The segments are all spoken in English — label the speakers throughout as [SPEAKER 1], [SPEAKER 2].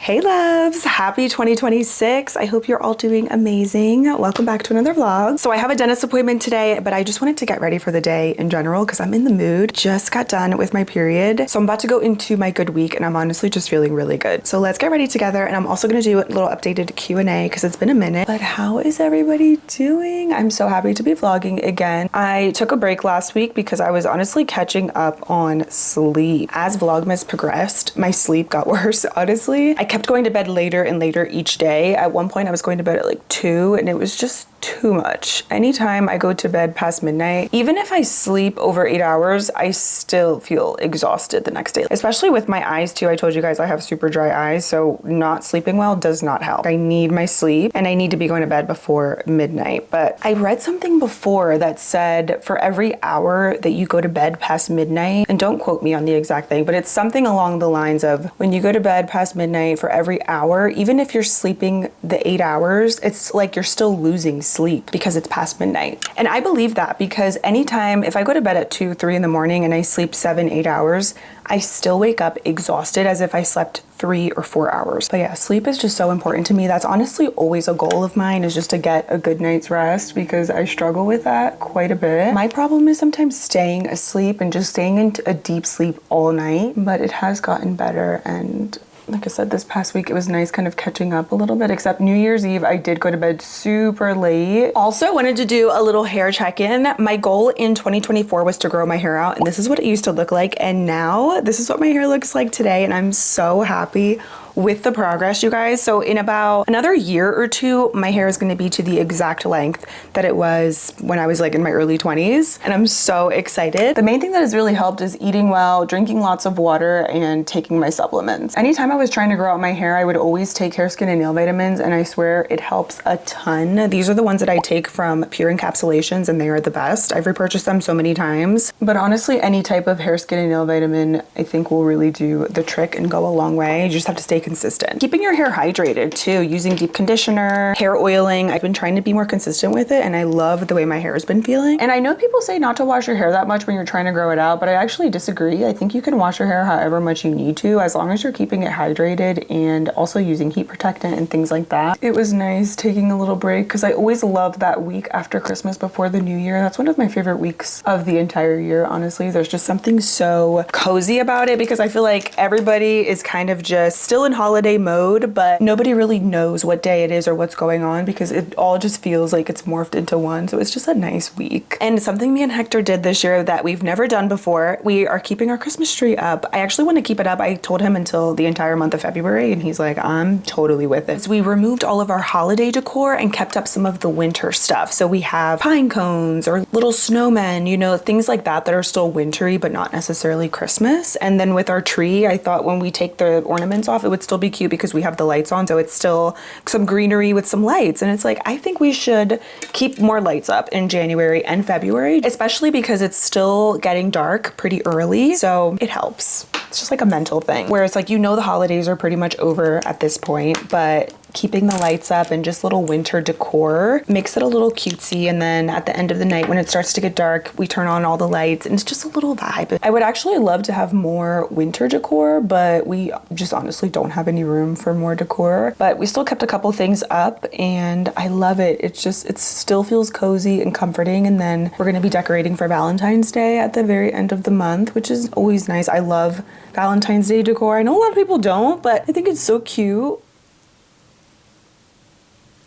[SPEAKER 1] Hey loves, happy 2026. I hope you're all doing amazing. Welcome back to another vlog. So I have a dentist appointment today, but I just wanted to get ready for the day in general because I'm in the mood. Just got done with my period. So I'm about to go into my good week and I'm honestly just feeling really good. So let's get ready together, and I'm also gonna do a little updated Q&A because it's been a minute. But how is everybody doing? I'm so happy to be vlogging again. I took a break last week because I was honestly catching up on sleep. As Vlogmas progressed, my sleep got worse, honestly. I kept going to bed later and later each day. At one point I was going to bed at like 2 and it was just too much. Anytime I go to bed past midnight, even if I sleep over 8 hours, I still feel exhausted the next day. Especially with my eyes too. I told you guys I have super dry eyes, so not sleeping well does not help. I need my sleep and I need to be going to bed before midnight. But I read something before that said for every hour that you go to bed past midnight, and don't quote me on the exact thing, but it's something along the lines of when you go to bed past midnight, for every hour, even if you're sleeping the 8 hours, it's like you're still losing sleep because it's past midnight. And I believe that because anytime, if I go to bed at 2, 3 in the morning and I sleep 7, 8 hours, I still wake up exhausted as if I slept 3 or 4 hours. But yeah, sleep is just so important to me. That's honestly always a goal of mine, is just to get a good night's rest because I struggle with that quite a bit. My problem is sometimes staying asleep and just staying into a deep sleep all night, but it has gotten better. And like I said, this past week, it was nice kind of catching up a little bit, except New Year's Eve, I did go to bed super late. Also wanted to do a little hair check-in. My goal in 2024 was to grow my hair out, and this is what it used to look like. And now this is what my hair looks like today. And I'm so happy with the progress, you guys. So in about another year or two, my hair is going to be to the exact length that it was when I was like in my early 20s. And I'm so excited. The main thing that has really helped is eating well, drinking lots of water, and taking my supplements. Anytime I was trying to grow out my hair, I would always take hair, skin, and nail vitamins, and I swear it helps a ton. These are the ones that I take from Pure Encapsulations, and they are the best. I've repurchased them so many times. But honestly, any type of hair, skin, and nail vitamin I think will really do the trick and go a long way. You just have to stay consistent. Keeping your hair hydrated too, using deep conditioner, hair oiling. I've been trying to be more consistent with it, and I love the way my hair has been feeling. And I know people say not to wash your hair that much when you're trying to grow it out, but I actually disagree. I think you can wash your hair however much you need to, as long as you're keeping it hydrated and also using heat protectant and things like that. It was nice taking a little break because I always love that week after Christmas before the new year. That's one of my favorite weeks of the entire year, honestly. There's just something so cozy about it because I feel like everybody is kind of just still in holiday mode, but nobody really knows what day it is or what's going on because it all just feels like it's morphed into one. So it's just a nice week. And something me and Hector did this year that we've never done before, we are keeping our Christmas tree up. I actually want to keep it up. I told him until the entire month of February, and he's like, I'm totally with it. So we removed all of our holiday decor and kept up some of the winter stuff. So we have pine cones or little snowmen, you know, things like that are still wintry but not necessarily Christmas. And then with our tree, I thought when we take the ornaments off, it would still be cute because we have the lights on, so it's still some greenery with some lights. And it's like, I think we should keep more lights up in January and February, especially because it's still getting dark pretty early, so it helps. It's just like a mental thing, where it's like, you know, the holidays are pretty much over at this point, but keeping the lights up and just little winter decor makes it a little cutesy. And then at the end of the night, when it starts to get dark, we turn on all the lights and it's just a little vibe. I would actually love to have more winter decor, but we just honestly don't have any room for more decor. But we still kept a couple things up and I love it. It's just, it still feels cozy and comforting. And then we're going to be decorating for Valentine's Day at the very end of the month, which is always nice. I love Valentine's Day decor. I know a lot of people don't, but I think it's so cute.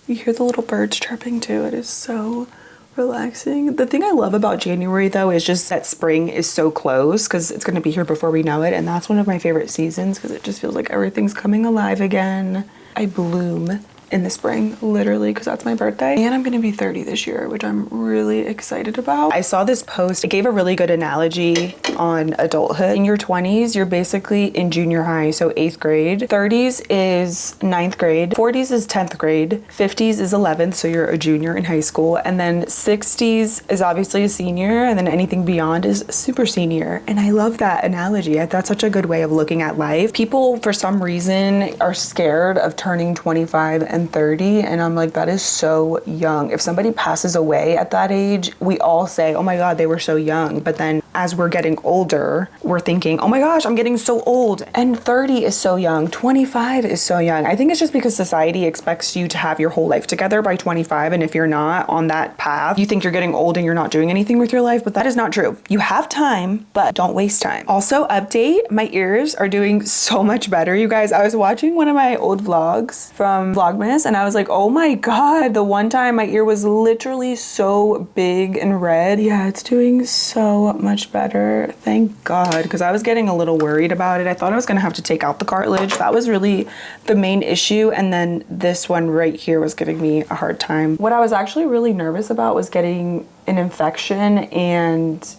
[SPEAKER 1] You hear the little birds chirping too. It is so relaxing. The thing I love about January though is just that spring is so close because it's going to be here before we know it. And that's one of my favorite seasons because it just feels like everything's coming alive again. I bloom in the spring, literally, because that's my birthday. And I'm gonna be 30 this year, which I'm really excited about. I saw this post, it gave a really good analogy on adulthood. In your 20s, you're basically in junior high, so 8th grade. 30s is 9th grade. 40s is 10th grade. 50s is 11th, so you're a junior in high school. And then 60s is obviously a senior, and then anything beyond is super senior. And I love that analogy. That's such a good way of looking at life. People, for some reason, are scared of turning 25 and 30, and I'm like, that is so young. If somebody passes away at that age, we all say, oh my god, they were so young. But then as we're getting older, we're thinking, oh my gosh, I'm getting so old. And 30 is so young, 25 is so young. I think it's just because society expects you to have your whole life together by 25. And if you're not on that path, you think you're getting old and you're not doing anything with your life, but that is not true. You have time, but don't waste time. Also, update, my ears are doing so much better. You guys, I was watching one of my old vlogs from Vlogmas and I was like, oh my God, the one time my ear was literally so big and red. Yeah, it's doing so much better. Thank God, because I was getting a little worried about it. I thought I was gonna have to take out the cartilage. That was really the main issue. And then this one right here was giving me a hard time. What I was actually really nervous about was getting an infection and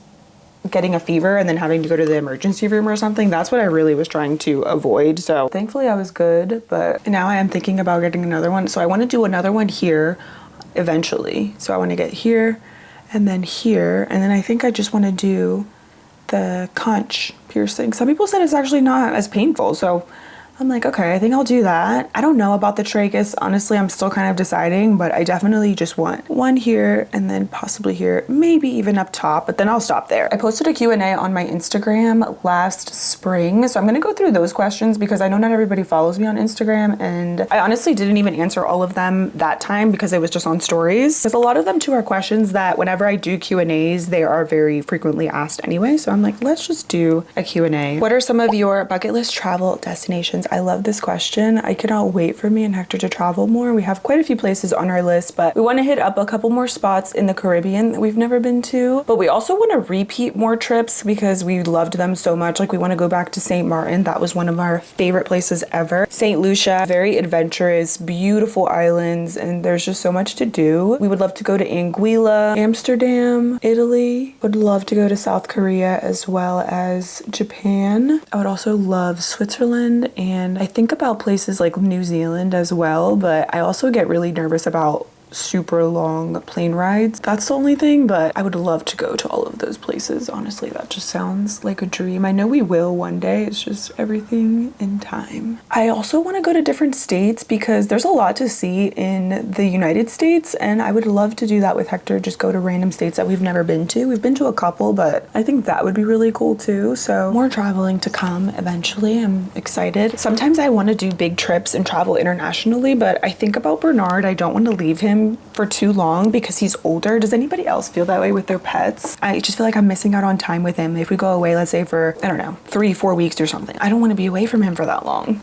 [SPEAKER 1] getting a fever and then having to go to the emergency room or something. That's what I really was trying to avoid. So thankfully I was good, but now I am thinking about getting another one. So I want to do another one here eventually. So I want to get here and then here. And then I think I just want to do the conch piercing. Some people said it's actually not as painful. So I'm like, okay, I think I'll do that. I don't know about the tragus. Honestly, I'm still kind of deciding, but I definitely just want one here and then possibly here, maybe even up top, but then I'll stop there. I posted a Q&A on my Instagram last spring, so I'm gonna go through those questions because I know not everybody follows me on Instagram, and I honestly didn't even answer all of them that time because it was just on stories. Because a lot of them too are questions that whenever I do Q&As, they are very frequently asked anyway, so I'm like, let's just do a Q&A. What are some of your bucket list travel destinations? I love this question. I cannot wait for me and Hector to travel more. We have quite a few places on our list, but we want to hit up a couple more spots in the Caribbean that we've never been to. But we also want to repeat more trips because we loved them so much. Like we want to go back to St. Martin. That was one of our favorite places ever. St. Lucia, very adventurous, beautiful islands, and there's just so much to do. We would love to go to Anguilla, Amsterdam, Italy. Would love to go to South Korea as well as Japan. I would also love Switzerland, and I think about places like New Zealand as well, but I also get really nervous about super long plane rides. That's the only thing, but I would love to go to all of those places. Honestly, that just sounds like a dream. I know we will one day. It's just everything in time. I also want to go to different states because there's a lot to see in the United States, and I would love to do that with Hector, just go to random states that we've never been to. We've been to a couple, but I think that would be really cool too. So more traveling to come eventually. I'm excited. Sometimes I want to do big trips and travel internationally, but I think about Bernard. I don't want to leave him for too long because he's older. Does anybody else feel that way with their pets? I just feel like I'm missing out on time with him. If we go away, let's say for, I don't know, 3-4 weeks or something, I don't want to be away from him for that long.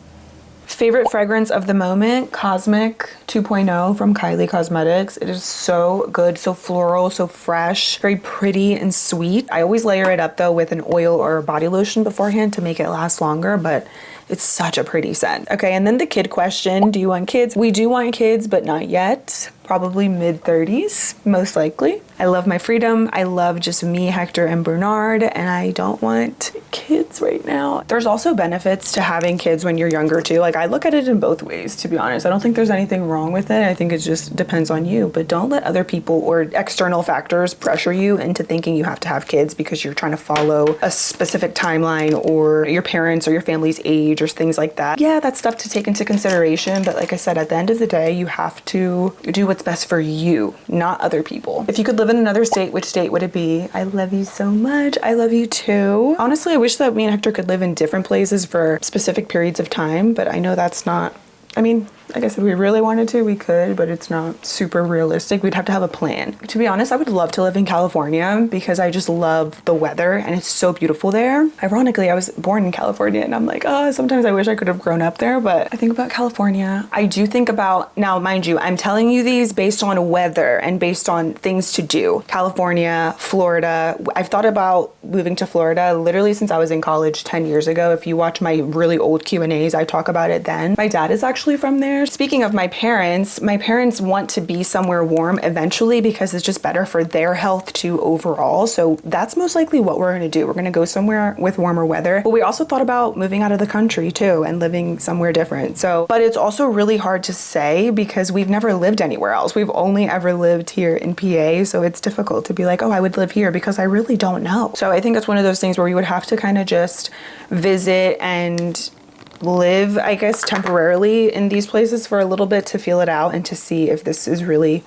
[SPEAKER 1] Favorite fragrance of the moment, Cosmic 2.0 from Kylie Cosmetics. It is so good, so floral, so fresh, very pretty and sweet. I always layer it up though with an oil or a body lotion beforehand to make it last longer, but it's such a pretty scent. Okay, and then the kid question, do you want kids? We do want kids, but not yet. Probably mid-30s, most likely. I love my freedom. I love just me, Hector, and Bernard, and I don't want kids right now. There's also benefits to having kids when you're younger too. Like I look at it in both ways, to be honest. I don't think there's anything wrong with it. I think it just depends on you, but don't let other people or external factors pressure you into thinking you have to have kids because you're trying to follow a specific timeline or your parents or your family's age or things like that. Yeah, that's stuff to take into consideration, but like I said, at the end of the day, you have to do what's best for you, not other people. If you could live in another state, which state would it be? I love you so much. I love you too. Honestly, I wish that me and Hector could live in different places for specific periods of time, but I know that's not, I mean, I guess if we really wanted to, we could, but it's not super realistic. We'd have to have a plan. To be honest, I would love to live in California because I just love the weather and it's so beautiful there. Ironically, I was born in California and I'm like, oh, sometimes I wish I could have grown up there, but I think about California. I do think about, now mind you, I'm telling you these based on weather and based on things to do. California, Florida. I've thought about moving to Florida literally since I was in college 10 years ago. If you watch my really old Q&As, I talk about it then. My dad is actually from there. Speaking of my parents want to be somewhere warm eventually because it's just better for their health too overall. So that's most likely what we're gonna do. We're gonna go somewhere with warmer weather. But we also thought about moving out of the country too and living somewhere different. So, but it's also really hard to say because we've never lived anywhere else. We've only ever lived here in PA. So it's difficult to be like, oh, I would live here because I really don't know. So I think it's one of those things where we would have to kind of just visit and live, I guess, temporarily in these places for a little bit to feel it out and to see if this is really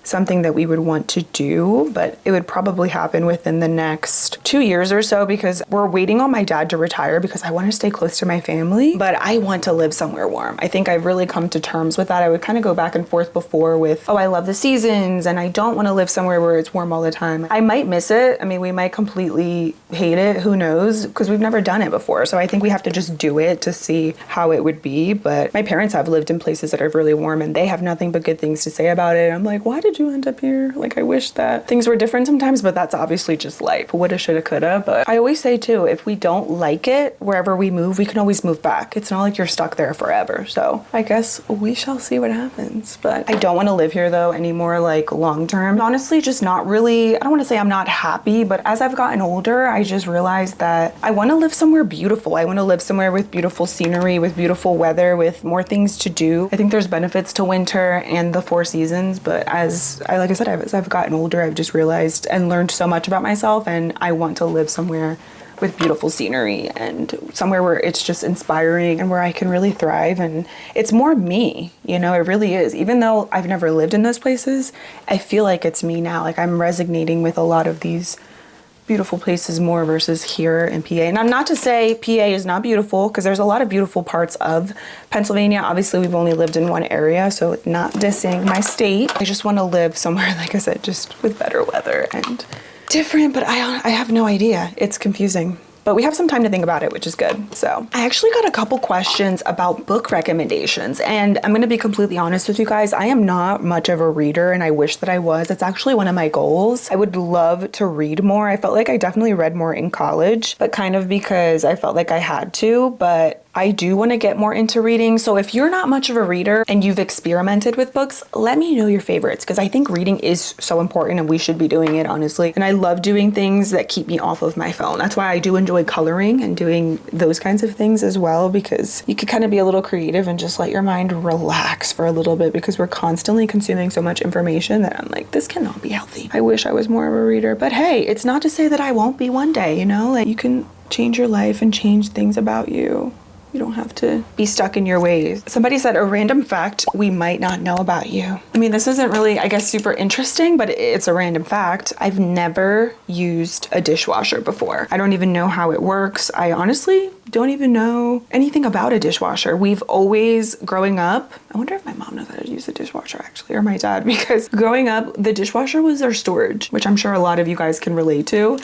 [SPEAKER 1] something that we would want to do, but it would probably happen within the next 2 years or so because we're waiting on my dad to retire because I want to stay close to my family, but I want to live somewhere warm. I think I've really come to terms with that. I would kind of go back and forth before with, oh, I love the seasons and I don't want to live somewhere where it's warm all the time. I might miss it. I mean, we might completely hate it. Who knows? Because we've never done it before. So I think we have to just do it to see how it would be. But my parents have lived in places that are really warm and they have nothing but good things to say about it. I'm like, why did you end up here? Like, I wish that things were different sometimes, but that's obviously just life. Woulda, shoulda, coulda. But I always say too, if we don't like it, wherever we move, we can always move back. It's not like you're stuck there forever. So I guess we shall see what happens. But I don't want to live here though anymore, like long term. Honestly, just not really, I don't want to say I'm not happy, but as I've gotten older, I just realized that I want to live somewhere beautiful. I want to live somewhere with beautiful scenery, with beautiful weather, with more things to do. I think there's benefits to winter and the 4 seasons, but as I've gotten older, I've just realized and learned so much about myself, and I want to live somewhere with beautiful scenery and somewhere where it's just inspiring and where I can really thrive. And it's more me, you know, it really is. Even though I've never lived in those places, I feel like it's me now. Like I'm resonating with a lot of these beautiful places more versus here in PA. And I'm not to say PA is not beautiful, because there's a lot of beautiful parts of Pennsylvania. Obviously, we've only lived in one area, so not dissing my state. I just want to live somewhere, like I said, just with better weather and different, but I have no idea. It's confusing. But we have some time to think about it, which is good. So I actually got a couple questions about book recommendations, and I'm going to be completely honest with you guys. I am not much of a reader, and I wish that I was. It's actually one of my goals. I would love to read more. I felt like I definitely read more in college, but kind of because I felt like I had to, but I do want to get more into reading. So if you're not much of a reader and you've experimented with books, let me know your favorites, because I think reading is so important and we should be doing it, honestly. And I love doing things that keep me off of my phone. That's why I do enjoy coloring and doing those kinds of things as well, because you could kind of be a little creative and just let your mind relax for a little bit, because we're constantly consuming so much information that I'm like, this cannot be healthy. I wish I was more of a reader, but hey, it's not to say that I won't be one day, you know, like you can change your life and change things about you. You don't have to be stuck in your ways. Somebody said a random fact we might not know about you. I mean, this isn't really, I guess, super interesting, but it's a random fact. I've never used a dishwasher before. I don't even know how it works. I honestly don't even know anything about a dishwasher. We've always, growing up, I wonder if my mom knows how to use a dishwasher actually, or my dad, because growing up, the dishwasher was our storage, which I'm sure a lot of you guys can relate to,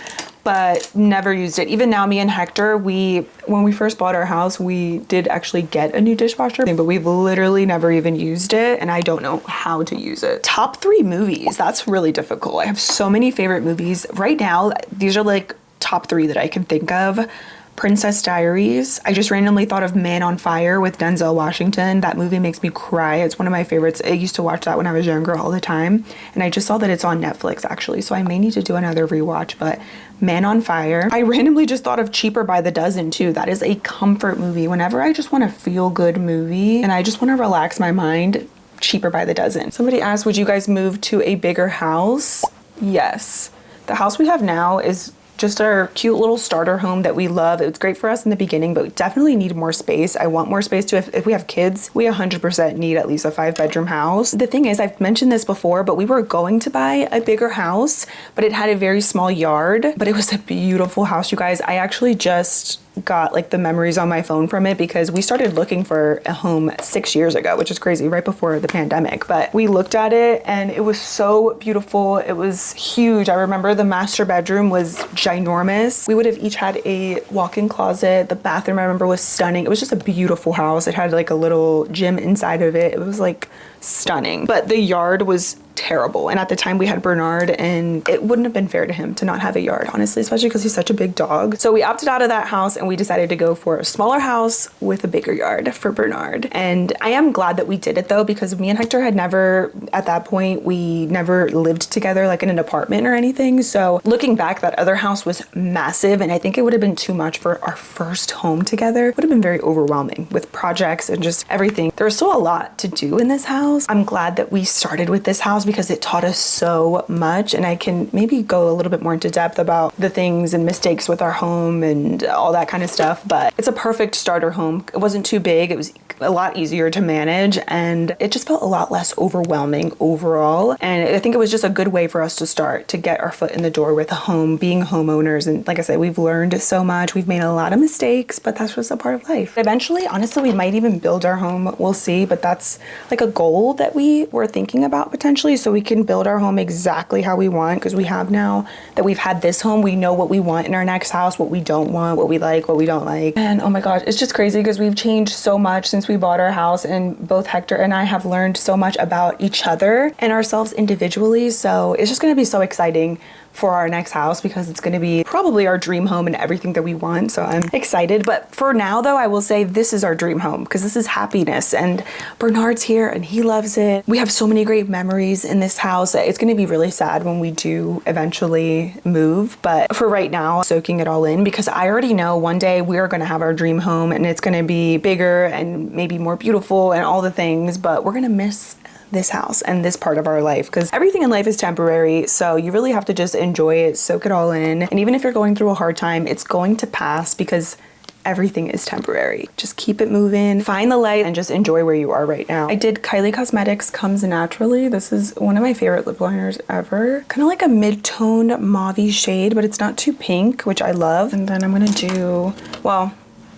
[SPEAKER 1] but never used it. Even now, me and Hector, when we first bought our house, we did actually get a new dishwasher, but we've literally never even used it, and I don't know how to use it. Top 3 movies, that's really difficult. I have so many favorite movies. Right now, these are like top 3 that I can think of. Princess Diaries. I just randomly thought of Man on Fire with Denzel Washington. That movie makes me cry. It's one of my favorites. I used to watch that when I was younger all the time, and I just saw that it's on Netflix actually, so I may need to do another rewatch, but Man on Fire. I randomly just thought of Cheaper by the Dozen too. That is a comfort movie. Whenever I just want a feel-good movie and I just want to relax my mind, Cheaper by the Dozen. Somebody asked, would you guys move to a bigger house? Yes. The house we have now is just our cute little starter home that we love. It was great for us in the beginning, but we definitely need more space. I want more space too. If we have kids, we 100% need at least a 5-bedroom house. The thing is, I've mentioned this before, but we were going to buy a bigger house, but it had a very small yard, but it was a beautiful house, you guys. I actually just got like the memories on my phone from it, because we started looking for a home 6 years ago, which is crazy, right before the pandemic. But we looked at it and it was so beautiful. It was huge. I remember the master bedroom was ginormous. We would have each had a walk-in closet. The bathroom, I remember, was stunning. It was just a beautiful house. It had like a little gym inside of it. It was like stunning, but the yard was terrible. And at the time we had Bernard, and it wouldn't have been fair to him to not have a yard, honestly, especially because he's such a big dog. So we opted out of that house and we decided to go for a smaller house with a bigger yard for Bernard. And I am glad that we did it though, because me and Hector had never, at that point, we never lived together like in an apartment or anything. So looking back, that other house was massive, and I think it would have been too much for our first home together. It would have been very overwhelming with projects and just everything. There was still a lot to do in this house, house. I'm glad that we started with this house because it taught us so much, and I can maybe go a little bit more into depth about the things and mistakes with our home and all that kind of stuff, but it's a perfect starter home. It wasn't too big. It was a lot easier to manage, and it just felt a lot less overwhelming overall. And I think it was just a good way for us to start to get our foot in the door with a home, being homeowners. And like I said, we've learned so much. We've made a lot of mistakes, but that's just a part of life. Eventually, honestly, we might even build our home. We'll see, but that's like a goal that we were thinking about potentially, so we can build our home exactly how we want, because we have now that we've had this home, we know what we want in our next house, what we don't want, what we like, what we don't like. And oh my gosh, it's just crazy because we've changed so much since we bought our house, and both Hector and I have learned so much about each other and ourselves individually. So it's just going to be so exciting for our next house because it's going to be probably our dream home and everything that we want. So I'm excited. But for now though, I will say this is our dream home because this is happiness, and Bernard's here and he loves it. We have so many great memories in this house. It's going to be really sad when we do eventually move, but for right now, soaking it all in, because I already know one day we're going to have our dream home and it's going to be bigger and maybe more beautiful and all the things, but we're going to miss this house and this part of our life because everything in life is temporary. So you really have to just enjoy it, soak it all in. And even if you're going through a hard time, it's going to pass because everything is temporary. Just keep it moving, find the light, and just enjoy where you are right now. I did Kylie Cosmetics Comes Naturally. This is one of my favorite lip liners ever. Kind of like a mid-toned mauve shade, but it's not too pink, which I love. And then I'm gonna do, well,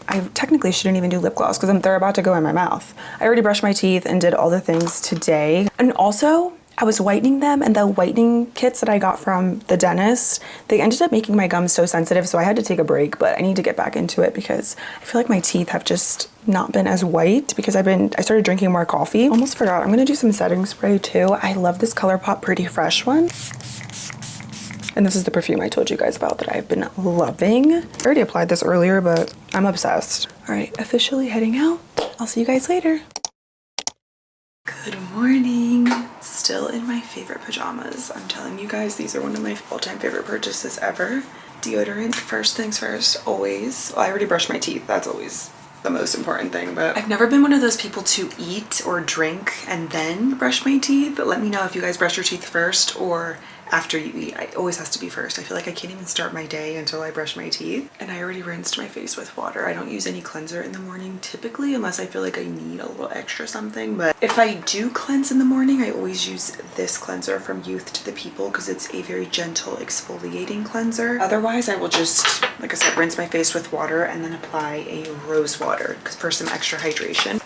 [SPEAKER 1] I technically shouldn't even do lip gloss because they're about to go in my mouth. I already brushed my teeth and did all the things today. And also, I was whitening them, and the whitening kits that I got from the dentist, they ended up making my gums so sensitive, so I had to take a break, but I need to get back into it because I feel like my teeth have just not been as white because I started drinking more coffee. Almost forgot, I'm gonna do some setting spray too. I love this ColourPop Pretty Fresh one. And this is the perfume I told you guys about that I've been loving. I already applied this earlier, but I'm obsessed. All right, officially heading out. I'll see you guys later. Good morning. Still in my favorite pajamas. I'm telling you guys, these are one of my all-time favorite purchases ever. Deodorant, first things first, always. Well, I already brushed my teeth. That's always the most important thing, but I've never been one of those people to eat or drink and then brush my teeth. But let me know if you guys brush your teeth first or after you eat. It always has to be first. I feel like I can't even start my day until I brush my teeth. And I already rinsed my face with water. I don't use any cleanser in the morning typically unless I feel like I need a little extra something. But if I do cleanse in the morning, I always use this cleanser from Youth to the People because it's a very gentle exfoliating cleanser. Otherwise, I will just, like I said, rinse my face with water and then apply a rose water for some extra hydration.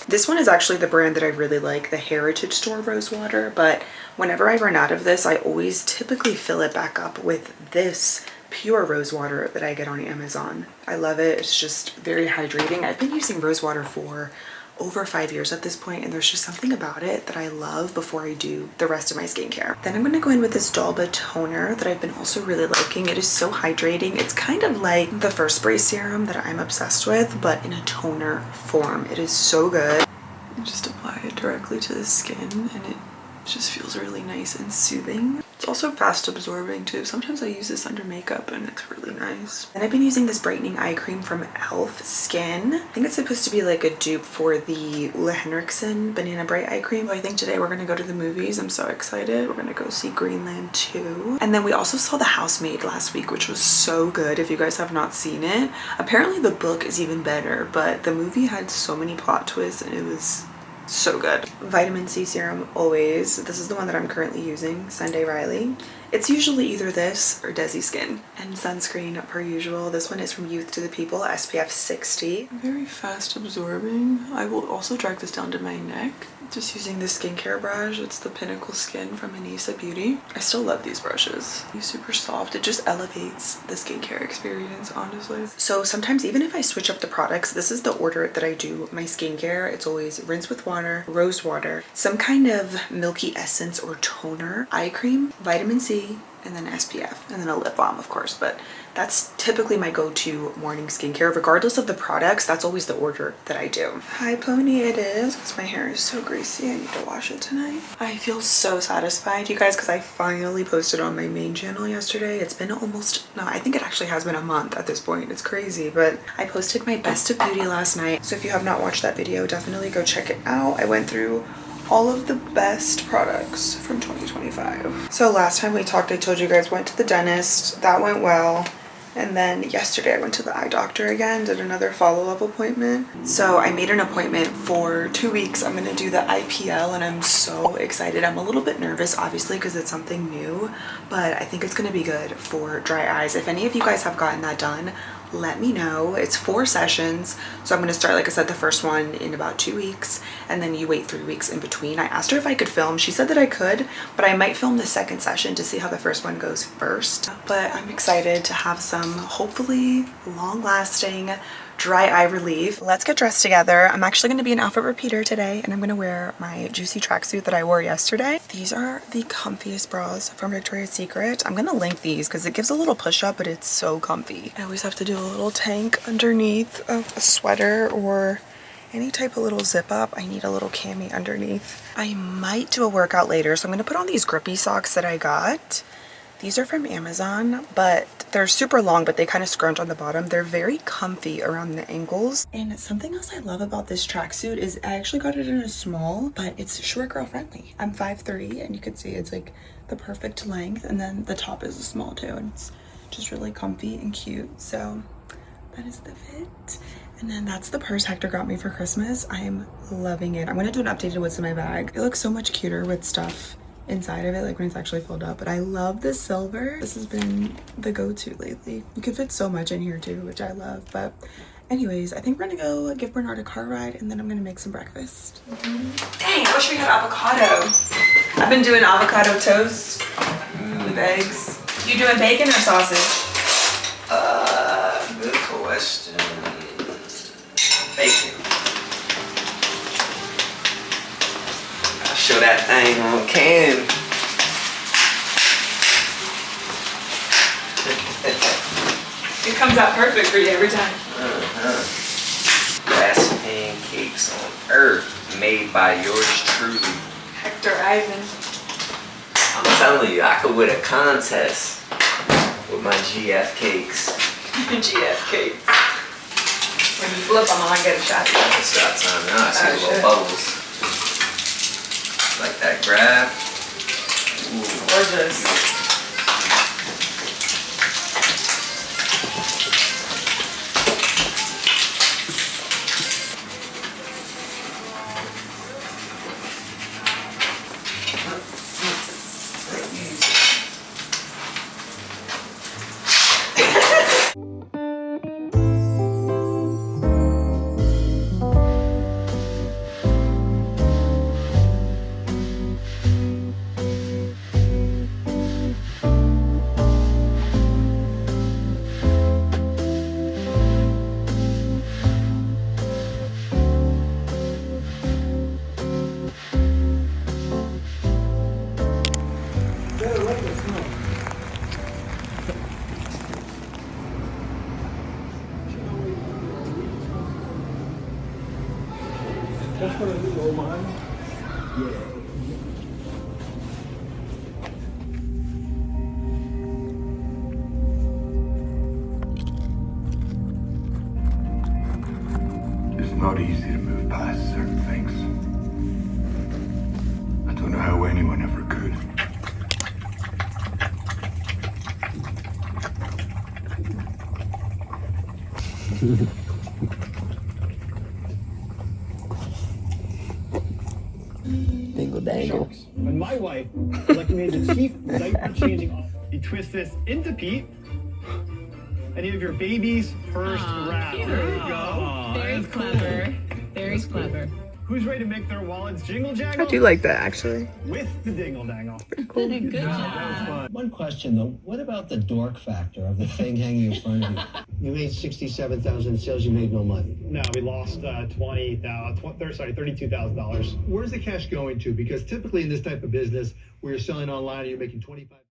[SPEAKER 1] This one is actually the brand that I really like, the Heritage Store Rose Water, but whenever I run out of this, I always typically fill it back up with this pure rose water that I get on Amazon. I love it. It's just very hydrating. I've been using rose water for over 5 years at this point, and there's just something about it that I love before I do the rest of my skincare. Then I'm going to go in with this Dalba toner that I've been also really liking. It is so hydrating. It's kind of like the First Spray serum that I'm obsessed with, but in a toner form. It is so good. I just apply it directly to the skin, and it just feels really nice and soothing. It's also fast absorbing too. Sometimes I use this under makeup and it's really nice. And I've been using this brightening eye cream from e.l.f. Skin. I think it's supposed to be like a dupe for the Ole Henriksen Banana Bright Eye Cream. I think today we're gonna go to the movies. I'm so excited. We're gonna go see Greenland 2. And then we also saw The Housemaid last week, which was so good. If you guys have not seen it, apparently the book is even better, but the movie had so many plot twists and it was so good. Vitamin C serum always. This is the one that I'm currently using, Sunday Riley. It's usually either this or Desi Skin. And sunscreen per usual. This one is from Youth to the People, SPF 60. Very fast absorbing. I will also drag this down to my neck. Just using this skincare brush. It's the Pinnacle Skin from Anissa Beauty. I still love these brushes. It's super soft. It just elevates the skincare experience, honestly. So sometimes even if I switch up the products, this is the order that I do my skincare. It's always rinse with water, rose water, some kind of milky essence or toner, eye cream, vitamin C, C, and then SPF, and then a lip balm, of course. But that's typically my go-to morning skincare. Regardless of the products, that's always the order that I do. High pony it is, because my hair is so greasy. I need to wash it tonight. I feel so satisfied, you guys, because I finally posted on my main channel yesterday. It's been almost, no, I think it actually has been a month at this point. It's crazy, but I posted my best of beauty last night. So if you have not watched that video, definitely go check it out. I went through all of the best products from 2025. So last time we talked, I told you guys went to the dentist. That went well. And then yesterday I went to the eye doctor again, did another follow-up appointment. So I made an appointment for 2 weeks. I'm gonna do the IPL and I'm so excited. I'm a little bit nervous, obviously, because it's something new, but I think it's gonna be good for dry eyes. If any of you guys have gotten that done, let me know. It's 4 sessions. So I'm gonna start, like I said, the first one in about 2 weeks, and then you wait 3 weeks in between. I asked her if I could film. She said that I could, but I might film the second session to see how the first one goes first. But I'm excited to have some hopefully long-lasting dry eye relief. Let's get dressed together. I'm actually going to be an outfit repeater today, and I'm going to wear my Juicy tracksuit that I wore yesterday. These are the comfiest bras from Victoria's Secret. I'm going to link these because it gives a little push up, but it's so comfy. I always have to do a little tank underneath of a sweater or any type of little zip up. I need a little cami underneath. I might do a workout later, so I'm going to put on these grippy socks that I got. These are from Amazon, but they're super long, but they kind of scrunch on the bottom. They're very comfy around the ankles. And something else I love about this tracksuit is I actually got it in a small, but it's short girl friendly. I'm 5'3", and you can see it's like the perfect length. And then the top is a small too, and it's just really comfy and cute. So that is the fit. And then that's the purse Hector got me for Christmas. I am loving it. I'm gonna do an updated what's in my bag. It looks so much cuter with stuff inside of it, like when it's actually filled up. But I love the silver. This has been the go-to lately. You can fit so much in here too, which I love. But anyways, I think we're gonna go give Bernard a car ride, and then I'm gonna make some breakfast. Dang, I wish we had avocado. I've been doing avocado toast with eggs. You doing bacon or sausage?
[SPEAKER 2] Good question. Bacon. Show that thing on cam.
[SPEAKER 1] It comes out perfect for you every time.
[SPEAKER 2] Best pancakes on earth, made by yours truly,
[SPEAKER 1] Hector Ivan.
[SPEAKER 2] I'm telling you, I could win a contest with my GF cakes.
[SPEAKER 1] GF cakes. When you flip them, I get a shot.
[SPEAKER 2] It's got time now. I see the little bubbles. Like that grab. Ooh.
[SPEAKER 1] Gorgeous.
[SPEAKER 3] That's what I do, old man. Yeah.
[SPEAKER 4] It's not easy to move past certain things. I don't know how anyone ever could.
[SPEAKER 2] Dingle dangle.
[SPEAKER 3] When my wife elected me as the chief diaper changing officer, you twist this into Pete, and you have your baby's first wrap. There you go.
[SPEAKER 5] Very clever. Very clever.
[SPEAKER 3] Who's ready to make their wallets jingle jangle?
[SPEAKER 1] I do like that, actually.
[SPEAKER 3] With the dingle dangle.
[SPEAKER 5] Good
[SPEAKER 3] That
[SPEAKER 5] job.
[SPEAKER 3] was fun.
[SPEAKER 6] One question though, what about the dork factor of the thing hanging in front of you? You made 67,000 sales, you made no money.
[SPEAKER 3] No, we lost $32,000.
[SPEAKER 7] Where's the cash going to? Because typically in this type of business where you're selling online and you're making 25